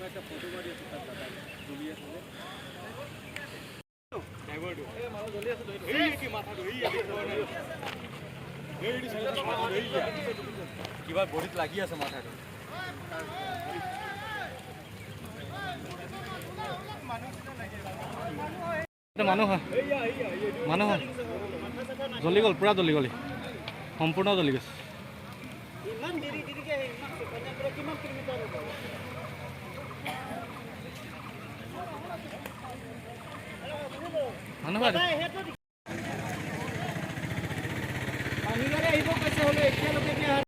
একটা ফটো মাৰি আছে তাৰ দাদা জুলি আছে ড্ৰাইভাৰটো এই মাথা জ্বলি আছে এই কি মাথা ধৰি এইডি সাইডে মাথা ধৰি কিবা বডিত লাগি আছে মাথাটো মানুহ জ্বলি গ'ল পুৰা জ্বলি গ'ল সম্পূৰ্ণ জ্বলি গৈছে ইমান দেৰি দেৰিকে ইমান কন্যাকুমাৰী কিমান কিলোমিটাৰ হ'ব মানুহ পানীৰে আহিব কৈছে হ'লে এতিয়ালৈকে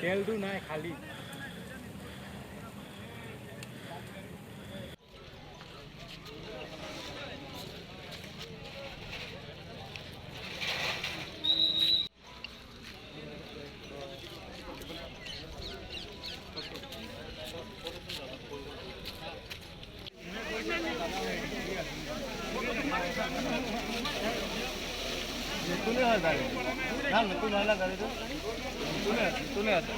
তেলটো নাই খালি तूने है गाड़ी ना तू ना गाड़ी तो तूने आता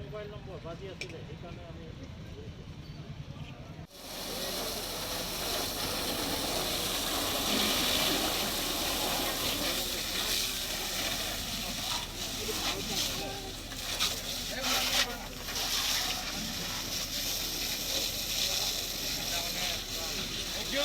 मोबाइल नंबर बाजी आছিলে সেইকাৰণে আমি Yo,